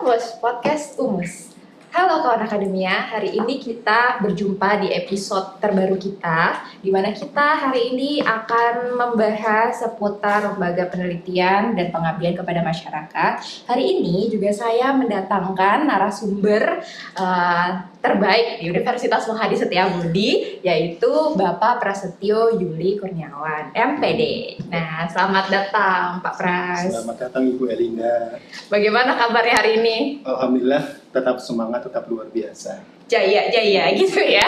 host podcast Umus. Halo kawan akademia, hari ini kita berjumpa di episode terbaru kita, di mana kita hari ini akan membahas seputar lembaga penelitian dan pengabdian kepada masyarakat. Hari ini juga saya mendatangkan narasumber terbaik di Universitas Muhadi Setiabudi, yaitu Bapak Prasetyo Yuli Kurniawan, MPD. Nah, selamat datang Pak Pras. Selamat datang Ibu Elinda. Bagaimana kabarnya hari ini? Alhamdulillah, tetap semangat, tetap luar biasa. Jaya gitu ya.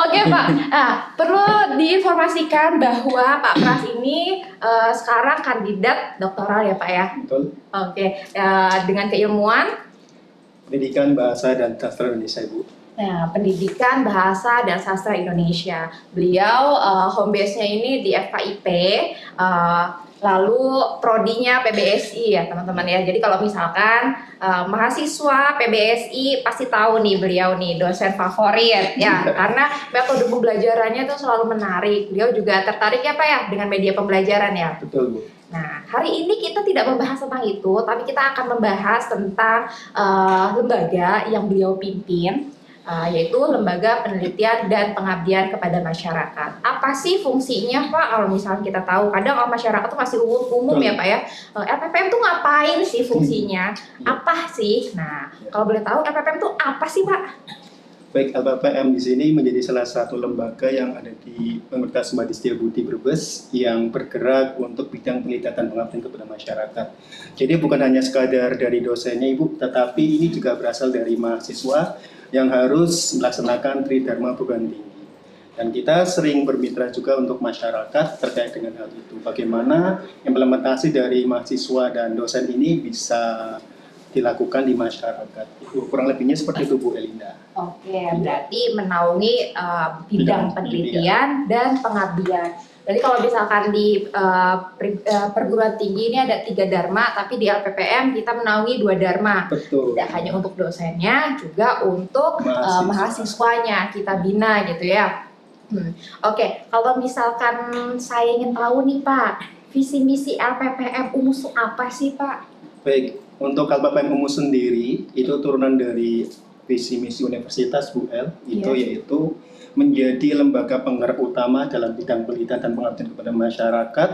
Oke Pak, perlu diinformasikan bahwa Pak Pras ini sekarang kandidat doktoral ya Pak ya? Betul. Oke, dengan keilmuan? Pendidikan Bahasa dan Sastra Indonesia, Ibu. Nah, Pendidikan Bahasa dan Sastra Indonesia. Beliau home base-nya ini di FKIP, lalu prodinya PBSI ya teman-teman ya. Jadi kalau misalkan mahasiswa PBSI pasti tahu nih beliau nih dosen favorit ya, karena metode pembelajarannya itu selalu menarik. Beliau juga tertarik ya Pak ya dengan media pembelajaran ya. Betul, Bu. Nah, hari ini kita tidak membahas tentang itu, tapi kita akan membahas tentang lembaga yang beliau pimpin, yaitu Lembaga Penelitian dan Pengabdian kepada Masyarakat. Apa sih fungsinya Pak? Kalau misalnya kita tahu, kadang masyarakat tuh masih umum ya Pak ya. LPPM tuh ngapain sih fungsinya? Apa sih? Nah, kalau boleh tahu LPPM tuh apa sih Pak? Baik, LPPM di sini menjadi salah satu lembaga yang ada di Universitas Muhadi Setiabudi Brebes yang bergerak untuk bidang penelitian dan pengabdian kepada masyarakat. Jadi bukan hanya sekadar dari dosennya Ibu, tetapi ini juga berasal dari mahasiswa yang harus melaksanakan Tridharma Perguruan Tinggi. Dan kita sering bermitra juga untuk masyarakat terkait dengan hal itu. Bagaimana implementasi dari mahasiswa dan dosen ini bisa dilakukan di masyarakat. Itu kurang lebihnya seperti itu Bu Elinda. Oke, berarti menaungi bidang penelitian dan pengabdian. Jadi kalau misalkan di perguruan tinggi ini ada 3 dharma, tapi di LPPM kita menaungi 2 dharma. Betul. Tidak hanya untuk dosennya, juga untuk mahasiswanya kita bina gitu ya. Oke, kalau misalkan saya ingin tahu nih Pak, visi misi LPPM Umus apa sih Pak? Baik, untuk LPPM Umus sendiri itu turunan dari visi misi universitas Bu El, itu yaitu menjadi lembaga penggerak utama dalam bidang penelitian dan pengabdian kepada masyarakat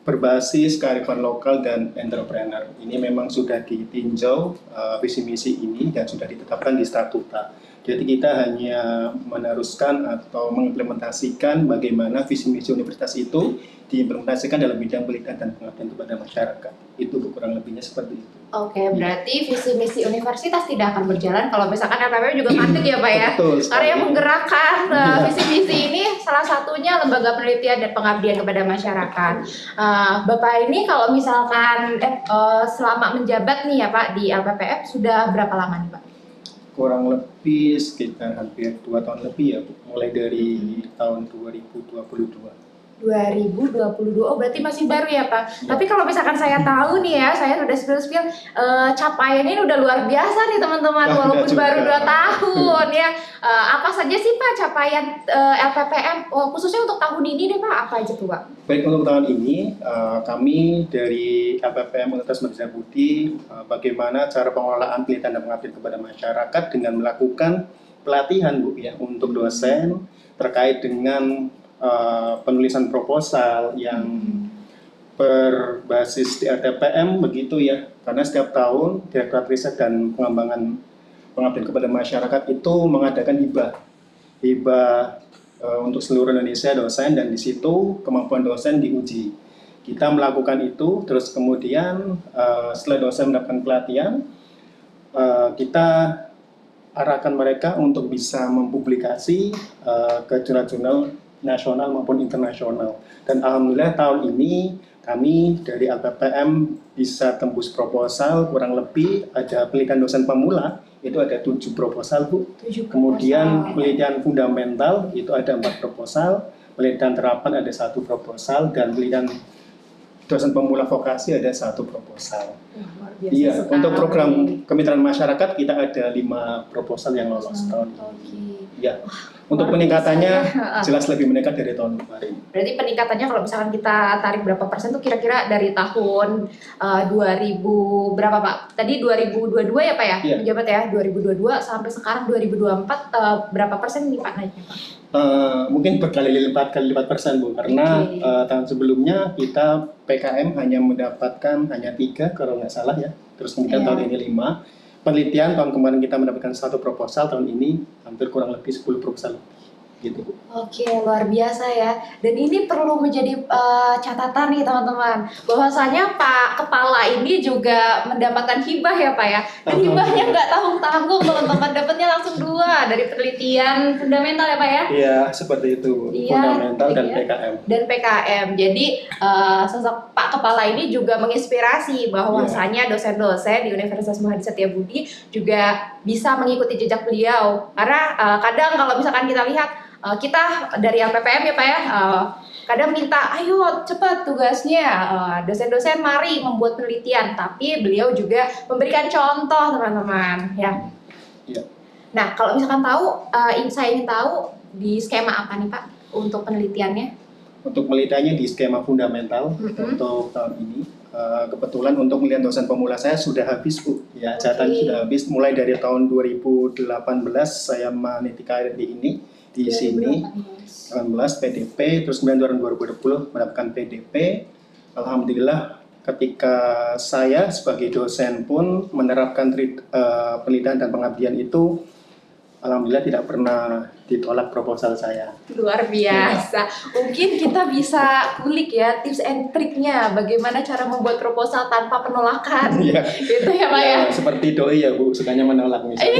berbasis kearifan lokal dan entrepreneur. Ini memang sudah ditinjau visi misi ini dan sudah ditetapkan di statuta. Jadi kita hanya meneruskan atau mengimplementasikan bagaimana visi misi universitas itu diimplementasikan dalam bidang penelitian dan pengabdian kepada masyarakat. Itu kurang lebihnya seperti itu. Oke, berarti visi misi universitas tidak akan berjalan kalau misalkan LPPM juga mandek ya Pak ya. Betul. Karena yang menggerakkan visi misi ini salah satunya Lembaga Penelitian dan Pengabdian kepada Masyarakat. Bapak ini kalau misalkan selama menjabat nih ya Pak di LPPM sudah berapa lama nih Pak? Kurang lebih sekitar hampir 2 tahun lebih ya Bu, mulai dari tahun 2022. 2022, oh berarti masih baru ya Pak. Tapi kalau misalkan saya tahu nih ya, saya sudah spill capaian ini udah luar biasa nih teman-teman, walaupun baru 2 tahun ya. Apa saja sih Pak capaian LPPM, khususnya untuk tahun ini deh Pak, apa aja tuh Pak? Baik, untuk tahun ini kami dari LPPM Universitas Muhadi Setiabudi bagaimana cara pengelolaan penelitian dan pengabdian kepada masyarakat dengan melakukan pelatihan Bu ya untuk dosen terkait dengan penulisan proposal yang berbasis di RTPM begitu ya, karena setiap tahun Direktorat Riset dan Pengembangan Pengabdian kepada Masyarakat itu mengadakan hibah untuk seluruh Indonesia dosen, dan di situ kemampuan dosen diuji. Kita melakukan itu, terus kemudian setelah dosen mendapatkan pelatihan, kita arahkan mereka untuk bisa mempublikasi ke jurnal-jurnal nasional maupun internasional. Dan alhamdulillah tahun ini kami dari LPPM bisa tembus proposal, kurang lebih ada penelitian dosen pemula itu ada 7 proposal Bu. 7 kemudian penelitian fundamental itu ada 4 proposal, penelitian terapan ada 1 proposal, dan penelitian dosen pemula vokasi ada 1 proposal. Iya, untuk program kemitraan masyarakat kita ada 5 proposal yang lolos tahun ini. Ya. Untuk peningkatannya jelas lebih meningkat dari tahun kemarin. Berarti peningkatannya kalau misalkan kita tarik berapa persen tuh kira-kira dari tahun 2000 berapa Pak? Tadi 2022 ya Pak ya? Iya. Menjabat ya 2022 sampai sekarang 2024 berapa persen nih Pak naiknya Pak? Mungkin kali lipat persen Bu, karena tahun sebelumnya kita PKM hanya mendapatkan hanya 3 kalau nggak salah ya, terus kemudian tahun ini 5. Penelitian tahun kemarin kita mendapatkan 1 proposal, tahun ini hampir kurang lebih 10 proposal gitu. Oke, luar biasa ya. Dan ini perlu menjadi catatan nih teman-teman, bahwasanya Pak Kepala ini juga mendapatkan hibah ya Pak ya. Dan hibahnya nggak tanggung-tanggung teman-teman, dapatnya langsung 2 dari penelitian fundamental ya Pak ya. Iya, seperti itu. Iya, fundamental dan iya. PKM. Dan PKM. Jadi sosok Pak Kepala ini juga menginspirasi bahwasanya dosen-dosen di Universitas Muhadi Setiabudi juga bisa mengikuti jejak beliau. Karena kadang kalau misalkan kita lihat kita dari LPPM ya Pak ya, kadang minta ayo cepat tugasnya, dosen-dosen mari membuat penelitian, tapi beliau juga memberikan contoh teman-teman ya. Iya. Nah kalau misalkan tahu, saya ingin tahu di skema apa nih Pak untuk penelitiannya? Untuk penelitiannya di skema fundamental untuk tahun ini. Kebetulan untuk pilihan dosen pemula saya sudah habis Bu, ya catatan sudah habis. Mulai dari tahun 2018 saya meniti karir di ini. Di sini 19 PDP, terus kemudian 2020 mendapatkan PDP. Alhamdulillah ketika saya sebagai dosen pun menerapkan penelitian dan pengabdian itu, alhamdulillah tidak pernah ditolak proposal saya. Luar biasa. Mungkin kita bisa kulik ya tips and triknya bagaimana cara membuat proposal tanpa penolakan. Gitu ya Pak ya. Seperti doi ya Bu, sukanya menolak misalnya.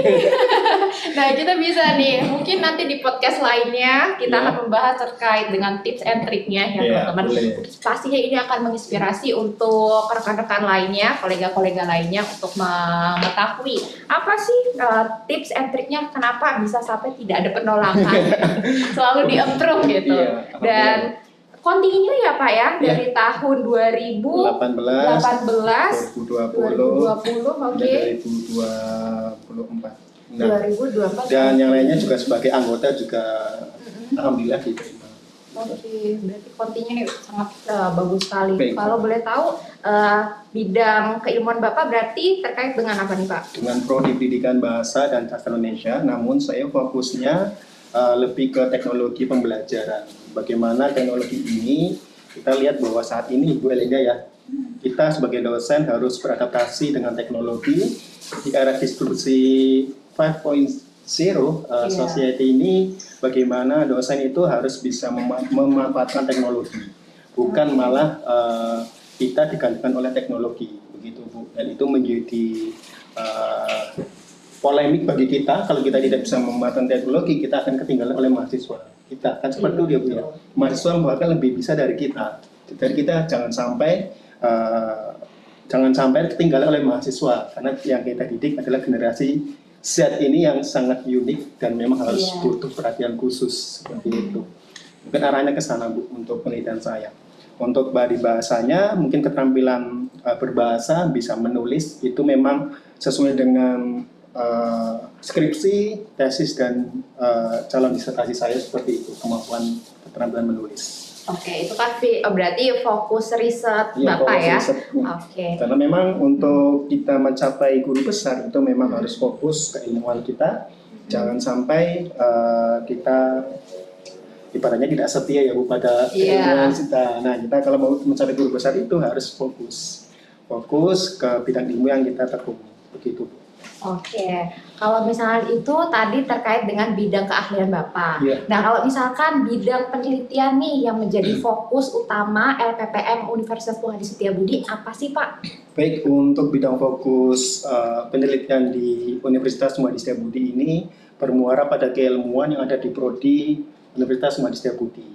Nah kita bisa nih, mungkin nanti di podcast lainnya kita akan membahas terkait dengan tips and triknya ya teman-teman. Pastinya ini akan menginspirasi untuk rekan-rekan lainnya, kolega-kolega lainnya untuk mengetahui apa sih tips and triknya kenapa bisa sampai tidak ada penolakan. Selalu di-approve gitu. Dan continue ya Pak ya dari tahun 2018, 2020, oke. 2024. 2024 dan yang lainnya juga sebagai anggota juga alhamdulillah diterima. Oke, berarti continue sangat bagus sekali. Kalau boleh tahu bidang keilmuan Bapak berarti terkait dengan apa nih Pak? Dengan prodi pendidikan bahasa dan sastra Indonesia, namun saya fokusnya lebih ke teknologi pembelajaran. Bagaimana teknologi ini kita lihat bahwa saat ini Bu Elinda ya, kita sebagai dosen harus beradaptasi dengan teknologi di era distribusi 5.0 society ini. Bagaimana dosen itu harus bisa memanfaatkan teknologi, bukan malah kita digantikan oleh teknologi, begitu Bu. Dan itu menjadi polemik bagi kita. Kalau kita tidak bisa memanfaatkan teknologi, kita akan ketinggalan oleh mahasiswa. Kita kan seperti itu dia Bu ya. Mahasiswa bahkan lebih bisa dari kita. Dari kita jangan sampai ketinggalan oleh mahasiswa, karena yang kita didik adalah generasi Z ini yang sangat unik dan memang harus butuh perhatian khusus seperti itu. Mungkin arahnya ke sana Bu untuk penelitian saya. Untuk di bahasanya mungkin keterampilan berbahasa, bisa menulis itu memang sesuai dengan skripsi, tesis dan calon disertasi saya seperti itu, kemampuan keterampilan menulis. Oke, itu kan berarti fokus riset Bapak ya? Oke. Karena memang untuk kita mencapai guru besar itu memang harus fokus keilmuan kita. Jangan sampai kita ibaratnya tidak setia ya Bu pada keilmuan kita. Nah, kita kalau mau mencapai guru besar itu harus fokus ke bidang ilmu yang kita tekuni. Begitu Bu. Oke, kalau misalnya itu tadi terkait dengan bidang keahlian Bapak. Nah, kalau misalkan bidang penelitian nih yang menjadi fokus utama LPPM Universitas Muhadi Setiabudi, apa sih Pak? Baik, untuk bidang fokus penelitian di Universitas Muhadi Setiabudi ini bermuara pada keilmuan yang ada di Prodi Universitas Muhadi Setiabudi.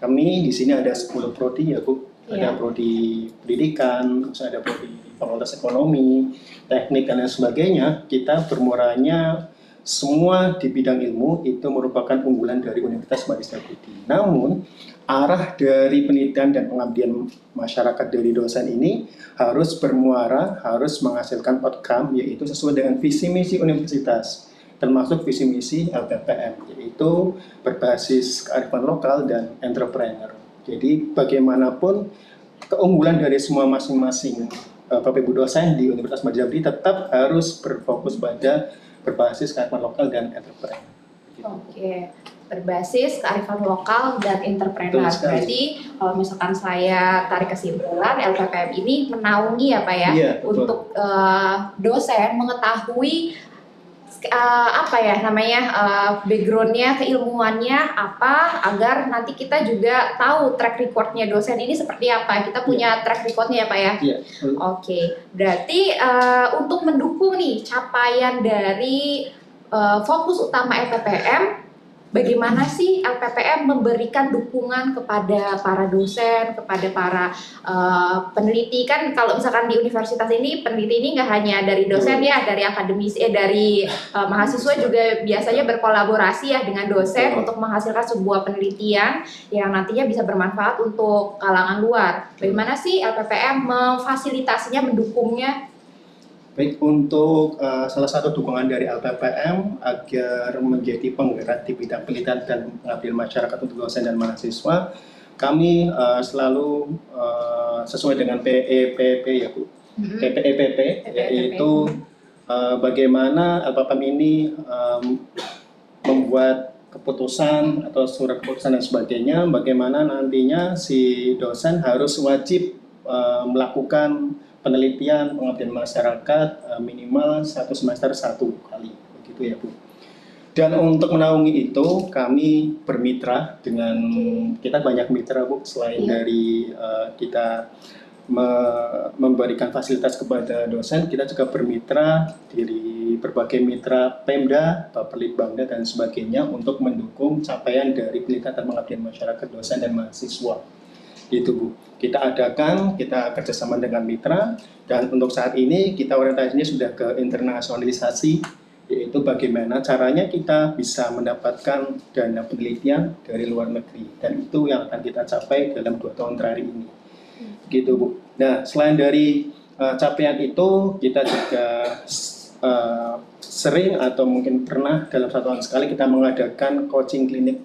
Kami di sini ada 10 prodi ya Bu. Ada prodi pendidikan, terus ada prodi fakultas ekonomi, teknik dan lain sebagainya. Kita bermuaranya semua di bidang ilmu itu merupakan unggulan dari Universitas Muhadi Setiabudi. Namun arah dari penelitian dan pengabdian masyarakat dari dosen ini harus bermuara, harus menghasilkan outcome, yaitu sesuai dengan visi misi universitas. termasuk visi misi LPPM, yaitu berbasis kearifan lokal dan entrepreneur. Jadi bagaimanapun keunggulan dari semua masing-masing Bapak Ibu dosen di Universitas Madinah tetap harus berfokus pada berbasis kearifan lokal dan entrepreneur. Oke, berbasis kearifan lokal dan entrepreneur. Berarti kalau misalkan saya tarik kesimpulan, LPPM ini menaungi ya Pak ya, untuk dosen mengetahui apa ya namanya backgroundnya, keilmuannya apa, agar nanti kita juga tahu track recordnya dosen ini seperti apa. Kita punya track recordnya ya Pak ya. Oke, berarti untuk mendukung nih capaian dari fokus utama LPPM, bagaimana sih LPPM memberikan dukungan kepada para dosen, kepada para peneliti? Kan kalau misalkan di universitas ini, peneliti ini nggak hanya dari dosen ya, dari akademisi, dari mahasiswa juga biasanya berkolaborasi ya dengan dosen untuk menghasilkan sebuah penelitian yang nantinya bisa bermanfaat untuk kalangan luar. Bagaimana sih LPPM memfasilitasinya, mendukungnya? Baik, untuk salah satu dukungan dari LPPM agar menjadi penggerak di bidang penelitian dan pengabdian masyarakat untuk dosen dan mahasiswa, kami selalu sesuai dengan PEPP ya Bu, PEPP, yaitu bagaimana LPPM ini membuat keputusan atau surat keputusan dan sebagainya, bagaimana nantinya si dosen harus wajib melakukan penelitian pengabdian masyarakat minimal 1 semester 1 kali, begitu ya Bu. Dan untuk menaungi itu kami bermitra dengan kita banyak mitra Bu, selain dari kita memberikan fasilitas kepada dosen, kita juga bermitra dari berbagai mitra Pemda, Bapelitbangda dan sebagainya untuk mendukung capaian dari penelitian dan pengabdian masyarakat dosen dan mahasiswa. Gitu Bu, kita adakan, kita kerjasama dengan mitra, dan untuk saat ini kita orientasinya sudah ke internasionalisasi, yaitu bagaimana caranya kita bisa mendapatkan dana penelitian dari luar negeri, dan itu yang akan kita capai dalam 2 tahun terakhir ini. Gitu Bu. Nah, selain dari capaian itu, kita juga sering atau mungkin pernah dalam 1 tahun sekali kita mengadakan coaching klinik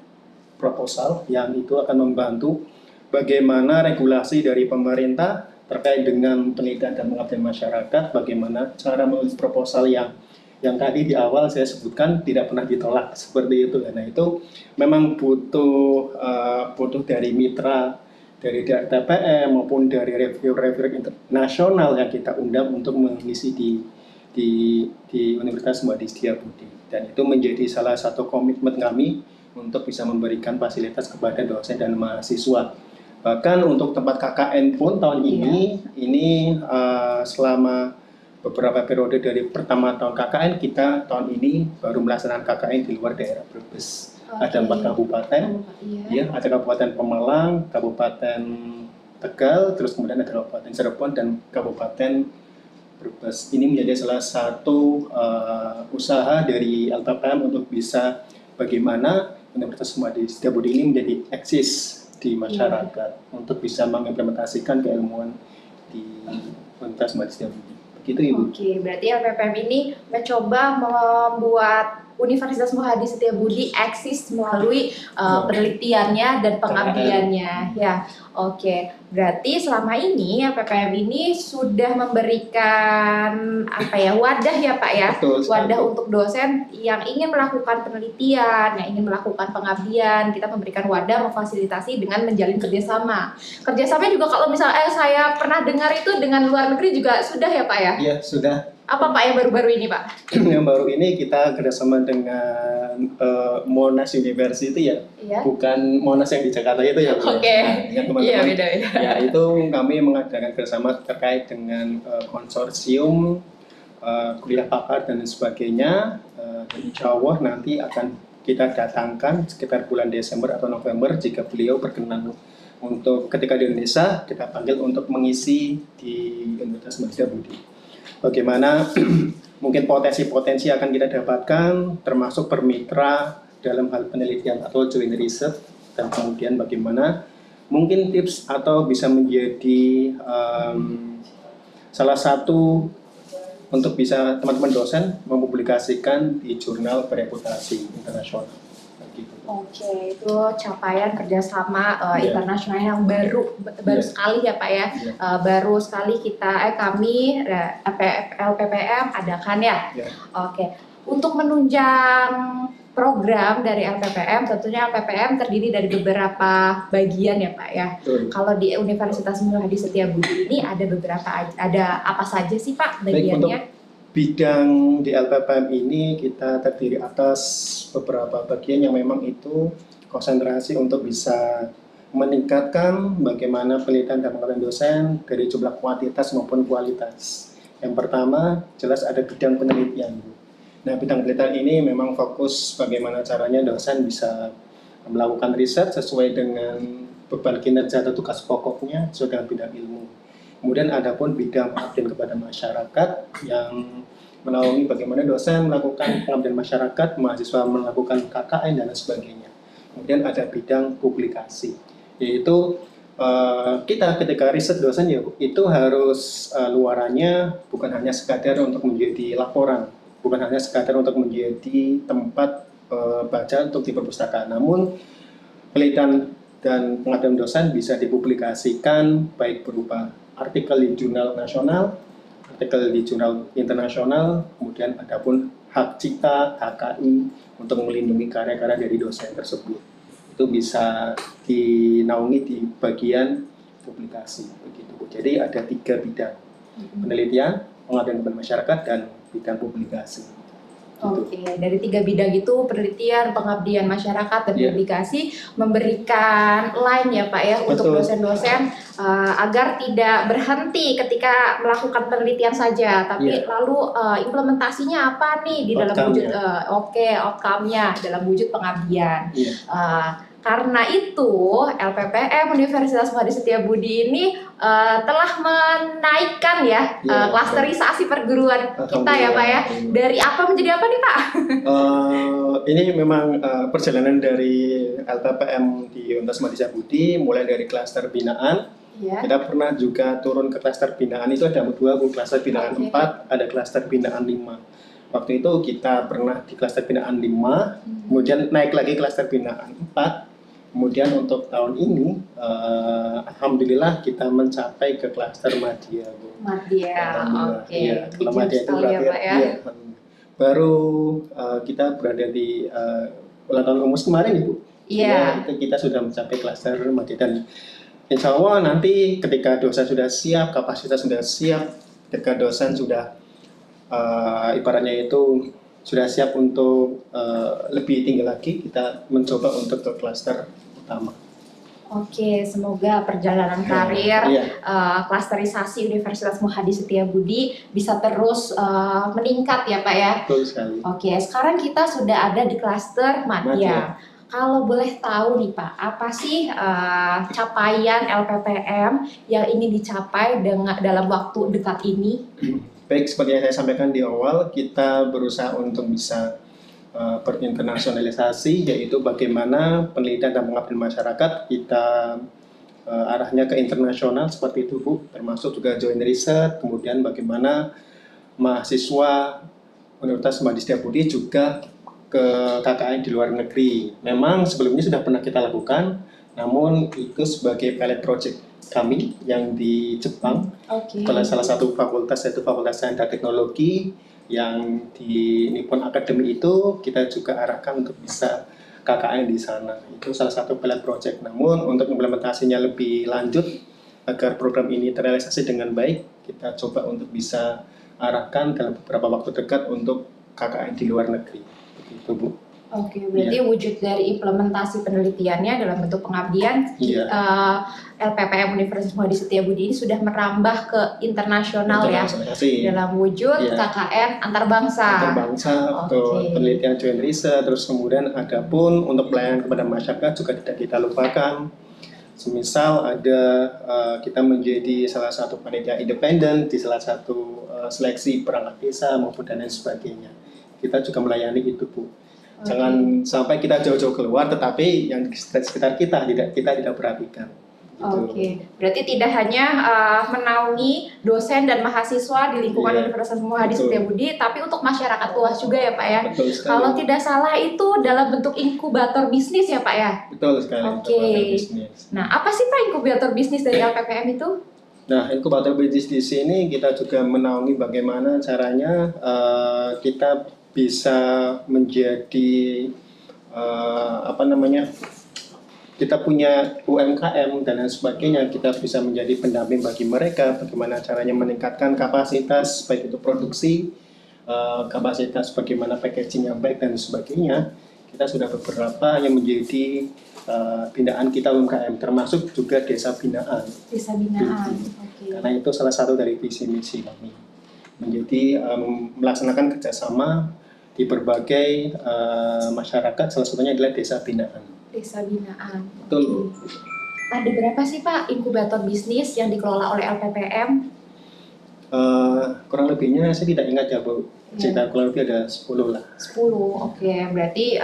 proposal yang itu akan membantu bagaimana regulasi dari pemerintah terkait dengan penelitian dan pengabdian masyarakat, bagaimana cara menulis proposal yang tadi di awal saya sebutkan tidak pernah ditolak seperti itu. Nah itu memang butuh dari mitra dari TPM maupun dari reviewer internasional yang kita undang untuk mengisi di Universitas Muhammad Setiabudi, dan itu menjadi salah satu komitmen kami untuk bisa memberikan fasilitas kepada dosen dan mahasiswa. Bahkan untuk tempat KKN pun tahun ini selama beberapa periode dari pertama tahun KKN, kita tahun ini baru melaksanakan KKN di luar daerah Brebes. Ada 4 kabupaten, ya, ada Kabupaten Pemalang, Kabupaten Tegal, terus kemudian ada Kabupaten Cirebon dan Kabupaten Brebes. Ini menjadi salah satu usaha dari LPPM untuk bisa bagaimana Universitas Muhammad Setiabudi ini menjadi eksis di masyarakat untuk bisa mengimplementasikan keilmuan di Universitas Muhammad Setiabudi. Begitu Ibu. Oke, berarti LPPM ini mencoba membuat Universitas Muhammad Setiabudi eksis melalui penelitiannya dan pengabdiannya. Ya, oke. Berarti selama ini LPPM ini sudah memberikan wadah ya Pak ya, wadah untuk dosen yang ingin melakukan penelitian, yang ingin melakukan pengabdian. Kita memberikan wadah, memfasilitasi dengan menjalin kerjasama. Kerjasama juga kalau misalnya saya pernah dengar itu dengan luar negeri juga sudah ya Pak ya? Iya sudah. Apa Pak yang baru-baru ini Pak? Yang baru ini kita kerjasama dengan Monash University ya, bukan Monash yang di Jakarta itu ya. Oke. Iya beda. Ya itu kami mengadakan kerjasama terkait dengan konsorsium kuliah pakar dan sebagainya. Dan insya Allah nanti akan kita datangkan sekitar bulan Desember atau November jika beliau berkenan untuk ketika di Indonesia kita panggil untuk mengisi di Universitas Muhammad Setiabudi. Bagaimana mungkin potensi-potensi akan kita dapatkan termasuk bermitra dalam hal penelitian atau joint research, dan kemudian bagaimana mungkin tips atau bisa menjadi salah satu untuk bisa teman-teman dosen mempublikasikan di jurnal bereputasi internasional. Gitu. Oke, itu capaian kerjasama Iya. internasional yang baru Iya. sekali ya Pak ya. Iya. Baru sekali kami LPPM adakan ya. Iya. Oke, untuk menunjang program dari LPPM, tentunya LPPM terdiri dari beberapa bagian ya Pak ya. Betul. Kalau di Universitas Muhammad Hadi Setiabudi ini ada apa saja sih Pak Baik, untuk bagiannya? bidang di LPPM ini kita terdiri atas beberapa bagian yang memang itu konsentrasi untuk bisa meningkatkan bagaimana penelitian dan pengembangan dosen dari jumlah kuantitas maupun kualitas. Yang pertama, jelas ada bidang penelitian. Nah, bidang penelitian ini memang fokus bagaimana caranya dosen bisa melakukan riset sesuai dengan beban kinerja atau tugas pokoknya sesuai dengan bidang ilmu. Kemudian ada pun bidang pengabdian kepada masyarakat yang menaungi bagaimana dosen melakukan pengabdian masyarakat, mahasiswa melakukan KKN dan lain sebagainya. Kemudian ada bidang publikasi, yaitu kita ketika riset dosen ya itu harus luarannya bukan hanya sekadar untuk menjadi laporan, bukan hanya sekadar untuk menjadi tempat baca untuk di perpustakaan, namun penelitian dan pengabdian dosen bisa dipublikasikan baik berupa artikel di jurnal nasional, artikel di jurnal internasional, kemudian ada pun hak cipta, HKI untuk melindungi karya-karya dari dosen tersebut. Itu bisa dinaungi di bagian publikasi begitu. Jadi ada 3 bidang: penelitian, pengabdian kepada masyarakat, dan bidang publikasi. Oke, dari 3 bidang itu penelitian, pengabdian masyarakat, dan Iya. publikasi memberikan line ya Pak ya untuk Betul. dosen-dosen agar tidak berhenti ketika melakukan penelitian saja, tapi Iya. lalu implementasinya apa nih di dalam wujud outcome-nya dalam wujud pengabdian. Iya. Karena itu LPPM Universitas Muhammad Hadi Setiabudi ini telah menaikkan ya klasterisasi perguruan kita ya Pak ya. Dari apa menjadi apa nih Pak? Ini memang perjalanan dari LPPM di Universitas Muhammad Hadi Setiabudi, mulai dari klaster binaan. Ya. Kita pernah juga turun ke klaster binaan, itu ada 2, klaster binaan 4, ada klaster binaan 5. Waktu itu kita pernah di klaster binaan 5, kemudian naik lagi klaster binaan 4. Kemudian untuk tahun ini, alhamdulillah kita mencapai ke klaster Madya, Bu. Madya, oke. Iya, kalau Madya itu berarti ya, baru kita berada di ulang tahun Umus kemarin, Ibu. Iya. Itu kita sudah mencapai klaster Madya, dan insya Allah nanti ketika dosen sudah siap, kapasitas sudah siap, ketika dosen sudah ibaratnya itu sudah siap untuk lebih tinggi lagi, kita mencoba untuk ke klaster utama. Oke, semoga perjalanan karir klasterisasi Universitas Muhammad Hadi Setiabudi bisa terus meningkat ya Pak ya. Betul sekali. Oke, sekarang kita sudah ada di klaster Madya. Kalau boleh tahu nih Pak, apa sih capaian LPPM yang ingin dicapai dalam waktu dekat ini? Baik, seperti yang saya sampaikan di awal, kita berusaha untuk bisa berinternasionalisasi, yaitu bagaimana penelitian dan pengabdian masyarakat kita arahnya ke internasional seperti itu Bu, termasuk juga joint research, kemudian bagaimana mahasiswa Universitas Muhammad Hadi Setiabudi juga ke KKN di luar negeri. Memang sebelumnya sudah pernah kita lakukan, namun itu sebagai pilot project kami yang di Jepang, salah satu fakultas, yaitu Fakultas Sains dan Teknologi, yang di Nippon Academy itu kita juga arahkan untuk bisa KKN di sana. Itu salah satu pilot project. Namun untuk implementasinya lebih lanjut agar program ini terrealisasi dengan baik, kita coba untuk bisa arahkan dalam beberapa waktu dekat untuk KKN di luar negeri. Begitu Bu. Oke, berarti wujud dari implementasi penelitiannya dalam bentuk pengabdian LPPM Universitas Muhammad Hadi Setiabudi ini sudah merambah ke internasional ya, dalam wujud KKN antar bangsa. Untuk penelitian joint research, terus kemudian ada pun untuk pelayanan kepada masyarakat juga tidak kita lupakan. Semisal ada kita menjadi salah satu panitia independen di salah satu seleksi perangkat desa maupun dan lain sebagainya. Kita juga melayani itu Bu. Jangan sampai kita jauh-jauh keluar, tetapi yang di sekitar kita tidak perhatikan. Oke, berarti tidak hanya menaungi dosen dan mahasiswa di lingkungan Universitas Muhammad Setiabudi, tapi untuk masyarakat luas juga ya Pak ya. Kalau tidak salah itu dalam bentuk inkubator bisnis ya Pak ya. Betul sekali. Oke. Nah, apa sih Pak inkubator bisnis dari LPPM itu? Nah, inkubator bisnis di sini kita juga menaungi bagaimana caranya kita bisa menjadi kita punya UMKM dan lain sebagainya, kita bisa menjadi pendamping bagi mereka, bagaimana caranya meningkatkan kapasitas, baik itu produksi, kapasitas bagaimana packaging yang baik dan sebagainya. Kita sudah beberapa yang menjadi binaan kita UMKM, termasuk juga desa binaan. Desa binaan, okay. Karena itu salah satu dari visi misi kami, menjadi melaksanakan kerjasama di berbagai masyarakat, salah satunya adalah desa binaan. Desa binaan. Betul. Ada berapa sih Pak inkubator bisnis yang dikelola oleh LPPM? Kurang lebihnya saya tidak ingat ya Bu. Sekitar kurang lebih ada 10 lah. 10, oke. Berarti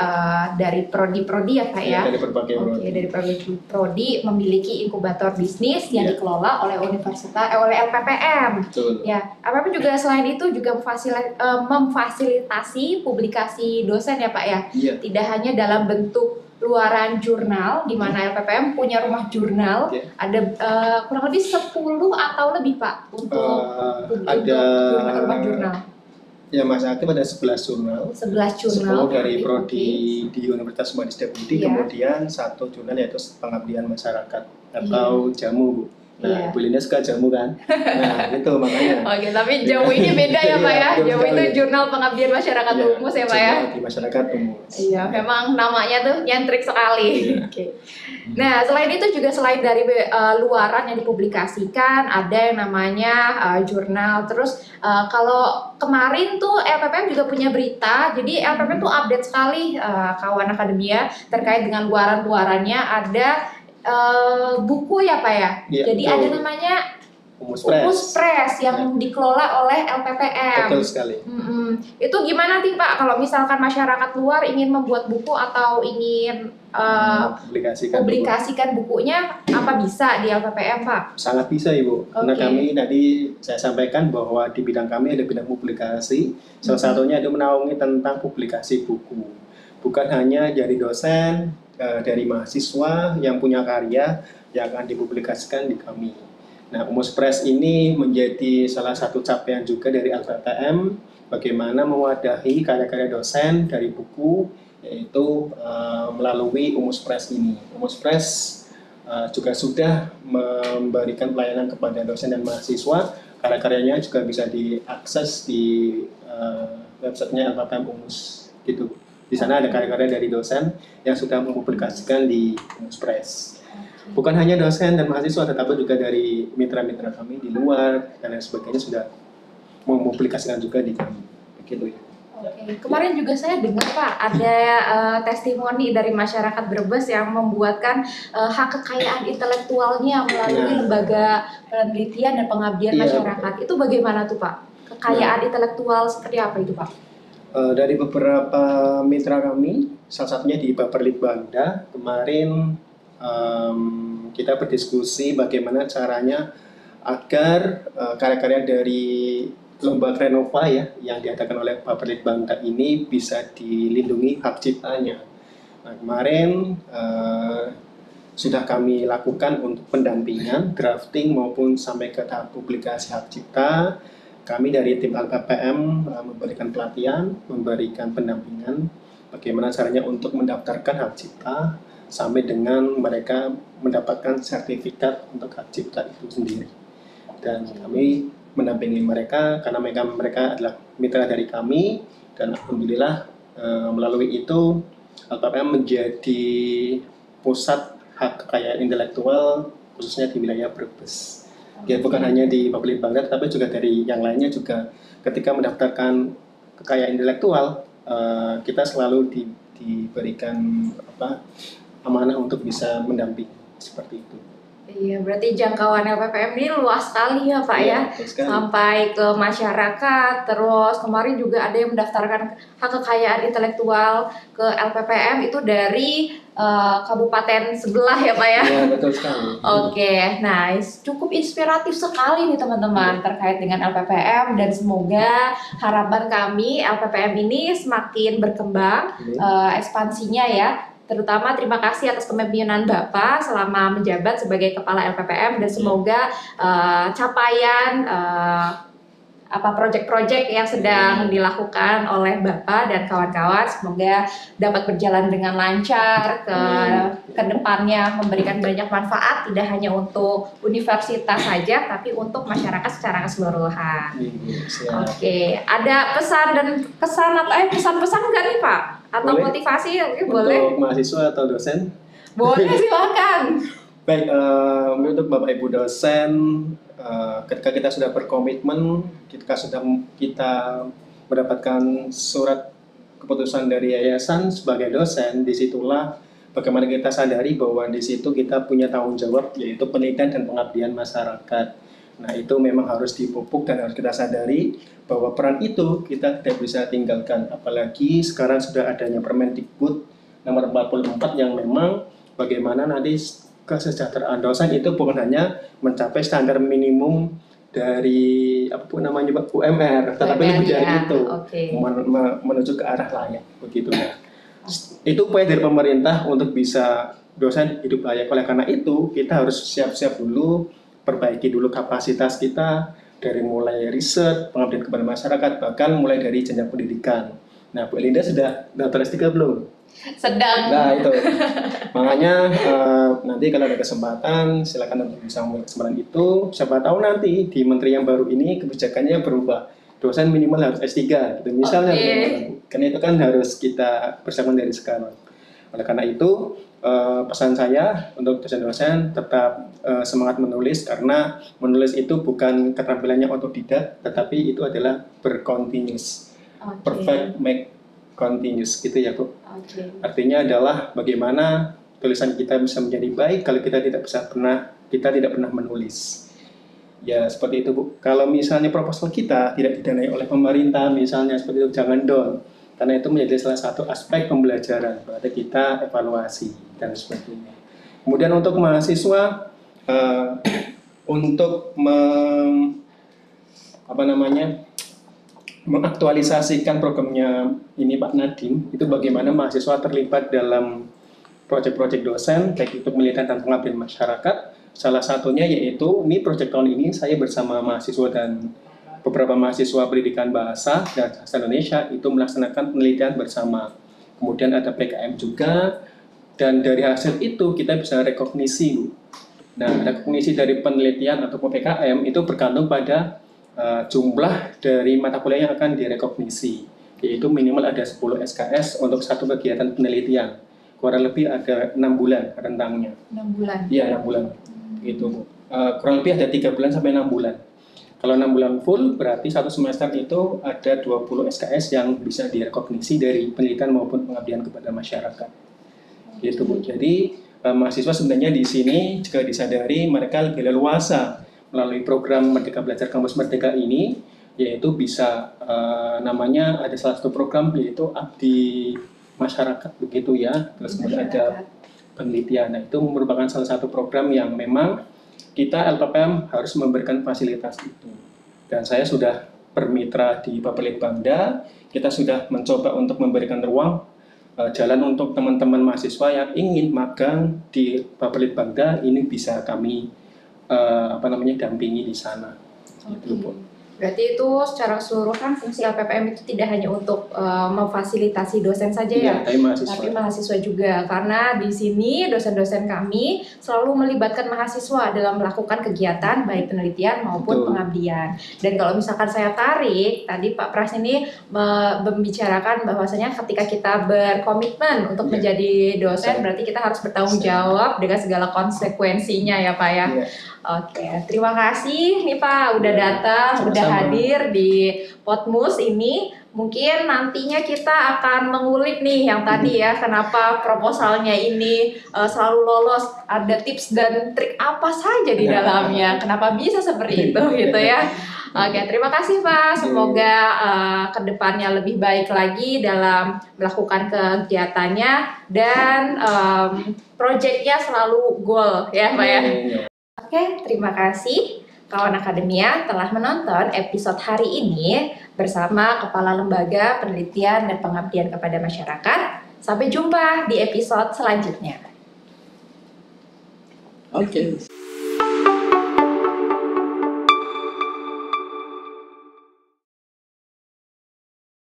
dari prodi-prodi ya Pak ya? Dari berbagai prodi. Oke, dari berbagai prodi memiliki inkubator bisnis yang dikelola oleh universitas, oleh LPPM. Betul. Ya, LPPM juga selain itu juga memfasilitasi publikasi dosen ya Pak ya? Iya. Tidak hanya dalam bentuk luaran jurnal, di mana LPPM punya rumah jurnal, ada kurang lebih 10 atau lebih Pak untuk rumah jurnal. Ya Mas Aktif ada 11 jurnal. 11 jurnal. 10 dari prodi di Universitas Muhammad Setiabudi, kemudian 1 jurnal yaitu pengabdian masyarakat atau jamu Bu. Nah, Bu Linda suka jamu kan? Nah, itu makanya. Oke, tapi jamu ini beda ya Pak ya? Jamu itu jurnal pengabdian masyarakat umum ya Pak ya? Di masyarakat umum. Iya, memang namanya tuh nyentrik sekali. Oke. Nah, selain itu juga selain dari luaran yang dipublikasikan, ada yang namanya jurnal. Terus kalau kemarin tuh LPPM juga punya berita, jadi LPPM tuh update sekali kawan akademia terkait dengan luaran-luarannya. Ada buku ya Pak ya? Jadi betul. Ada namanya Umus Press yang dikelola oleh LPPM. Betul sekali. Itu gimana sih Pak kalau misalkan masyarakat luar ingin membuat buku atau ingin publikasikan bukunya, apa bisa di LPPM Pak? Sangat bisa Ibu. Karena kami tadi saya sampaikan bahwa di bidang kami ada bidang publikasi. Salah satunya itu menaungi tentang publikasi buku. Bukan hanya dari dosen, dari mahasiswa yang punya karya yang akan dipublikasikan di kami. Nah, Umus Press ini menjadi salah satu capaian juga dari LPPM bagaimana mewadahi karya-karya dosen dari buku, yaitu melalui Umus Press ini. Umus Press juga sudah memberikan pelayanan kepada dosen dan mahasiswa. Karya-karyanya juga bisa diakses di websitenya LPPM Umus gitu. Di sana ada karya-karya dari dosen yang sudah mempublikasikan di Umus Press. Bukan hanya dosen dan mahasiswa, tetapi juga dari mitra-mitra kami di luar dan lain sebagainya sudah mempublikasikan juga di kami. Begitu ya. Oke. Kemarin juga saya dengar Pak ada testimoni dari masyarakat Brebes yang membuatkan hak kekayaan intelektualnya melalui lembaga penelitian dan pengabdian masyarakat. Itu bagaimana tuh Pak? Kekayaan intelektual seperti apa itu Pak? Dari beberapa mitra kami, salah satunya di Baperlitbangda, kemarin kita berdiskusi bagaimana caranya agar karya-karya dari lomba Renova ya yang diadakan oleh Baperlitbangda ini bisa dilindungi hak ciptanya. Nah, kemarin sudah kami lakukan untuk pendampingan, drafting maupun sampai ke tahap publikasi hak cipta. Kami dari tim LPPM memberikan pelatihan, memberikan pendampingan bagaimana caranya untuk mendaftarkan hak cipta sampai dengan mereka mendapatkan sertifikat untuk hak cipta itu sendiri. Dan kami mendampingi mereka karena mereka adalah mitra dari kami, dan alhamdulillah melalui itu LPPM menjadi pusat hak kekayaan intelektual khususnya di wilayah Brebes. Ya, bukan hanya di Baperlitbangda, tapi juga dari yang lainnya juga ketika mendaftarkan kekayaan intelektual, kita selalu diberikan amanah untuk bisa mendampingi seperti itu. Iya, berarti jangkauan LPPM ini luas sekali ya Pak Iya, ya, betul sekali. sampai ke masyarakat. Terus kemarin juga ada yang mendaftarkan hak kekayaan intelektual ke LPPM itu dari kabupaten sebelah ya Pak ya. Iya, betul sekali. Oke, nah cukup inspiratif sekali nih teman-teman terkait dengan LPPM, dan semoga harapan kami LPPM ini semakin berkembang ekspansinya ya. Terutama terima kasih atas kepemimpinan Bapak selama menjabat sebagai Kepala LPPM, dan semoga capaian proyek-proyek yang sedang dilakukan oleh Bapak dan kawan-kawan semoga dapat berjalan dengan lancar ke depannya, memberikan banyak manfaat tidak hanya untuk universitas saja tapi untuk masyarakat secara keseluruhan. Oke, ada pesan dan kesan atau pesan-pesan nggak nih Pak? Atau boleh. Motivasi boleh? Untuk mahasiswa atau dosen? Boleh, silakan. Baik, untuk Bapak Ibu dosen, ketika kita sudah berkomitmen, ketika kita mendapatkan surat keputusan dari yayasan sebagai dosen, disitulah bagaimana kita sadari bahwa di situ kita punya tanggung jawab, yaitu penelitian dan pengabdian masyarakat. Nah, itu memang harus dipupuk dan harus kita sadari bahwa peran itu kita tidak bisa tinggalkan. Apalagi sekarang sudah adanya Permendikbud nomor 44 yang memang bagaimana nanti kesejahteraan dosen itu bukan hanya mencapai standar minimum dari UMR, tetapi lebih dari itu, menuju ke arah layak, begitu ya. Itu upaya dari pemerintah untuk bisa dosen hidup layak. Oleh karena itu kita harus siap-siap dulu, perbaiki dulu kapasitas kita dari mulai riset, pengabdian kepada masyarakat, bahkan mulai dari jenjang pendidikan. Nah, Bu Elinda sudah daftar S3 belum? Sedang. Nah, itu. Makanya nanti kalau ada kesempatan silakan untuk bisa mengambil kesempatan itu. Siapa tahu nanti di menteri yang baru ini kebijakannya berubah. Dosen minimal harus S3 gitu. Misalnya karena itu kan harus kita persiapkan dari sekarang. Oleh karena itu pesan saya untuk dosen-dosen tetap semangat menulis, karena menulis itu bukan keterampilannya otodidak, tetapi itu adalah berkontinus. Perfect make continuous gitu ya Bu. Artinya adalah bagaimana tulisan kita bisa menjadi baik kalau kita tidak pernah menulis. Ya seperti itu Bu. Kalau misalnya proposal kita tidak didanai oleh pemerintah misalnya seperti itu, jangan down, karena itu menjadi salah satu aspek pembelajaran. Berarti kita evaluasi dan sebagainya. Kemudian untuk mahasiswa untuk mengaktualisasikan programnya ini Pak Nadiem, itu bagaimana mahasiswa terlibat dalam proyek-proyek dosen, baik itu penelitian dan pengabdian masyarakat. Salah satunya yaitu ini proyek tahun ini saya bersama mahasiswa dan beberapa mahasiswa pendidikan bahasa dan sastra Indonesia itu melaksanakan penelitian bersama. Kemudian ada PKM juga, dan dari hasil itu kita bisa rekognisi Bu. Nah, rekognisi dari penelitian atau PKM itu bergantung pada jumlah dari mata kuliah yang akan direkognisi, yaitu minimal ada 10 SKS untuk satu kegiatan penelitian. Kurang lebih ada 6 bulan rentangnya. 6 bulan? Iya, 6 bulan. Gitu. Kurang lebih ada 3 bulan sampai 6 bulan. Kalau 6 bulan full, berarti satu semester itu ada 20 SKS yang bisa direkognisi dari penelitian maupun pengabdian kepada masyarakat. Gitu Bu. Jadi mahasiswa sebenarnya di sini juga disadari mereka lebih leluasa melalui program Merdeka Belajar Kampus Merdeka ini, yaitu bisa namanya ada salah satu program yaitu Abdi Masyarakat begitu ya. Terus kemudian ada penelitian. Nah, itu merupakan salah satu program yang memang kita LPPM harus memberikan fasilitas itu. Dan saya sudah bermitra di Bapelitbangda, kita sudah mencoba untuk memberikan ruang jalan untuk teman-teman mahasiswa yang ingin magang di Bapelitbangda, ini bisa kami dampingi di sana. Gitu, Bu. Berarti itu secara keseluruhan fungsi LPPM itu tidak hanya untuk memfasilitasi dosen saja ya, tapi mahasiswa juga. Karena di sini dosen-dosen kami selalu melibatkan mahasiswa dalam melakukan kegiatan baik penelitian maupun pengabdian. Dan kalau misalkan saya tarik, tadi Pak Pras ini membicarakan bahwasanya ketika kita berkomitmen untuk menjadi dosen, berarti kita harus bertanggung jawab dengan segala konsekuensinya ya Pak ya. Oke, terima kasih nih Pak udah datang, udah Sama-sama. hadir di Potmus ini. Mungkin nantinya kita akan mengulik nih yang tadi ya, kenapa proposalnya ini selalu lolos, ada tips dan trik apa saja di dalamnya, kenapa bisa seperti itu gitu ya. Oke, terima kasih Pak. Semoga kedepannya lebih baik lagi dalam melakukan kegiatannya dan proyeknya selalu goal ya Pak ya. Oke, terima kasih kawan akademia telah menonton episode hari ini bersama Kepala Lembaga Penelitian dan Pengabdian kepada Masyarakat. Sampai jumpa di episode selanjutnya. Oke.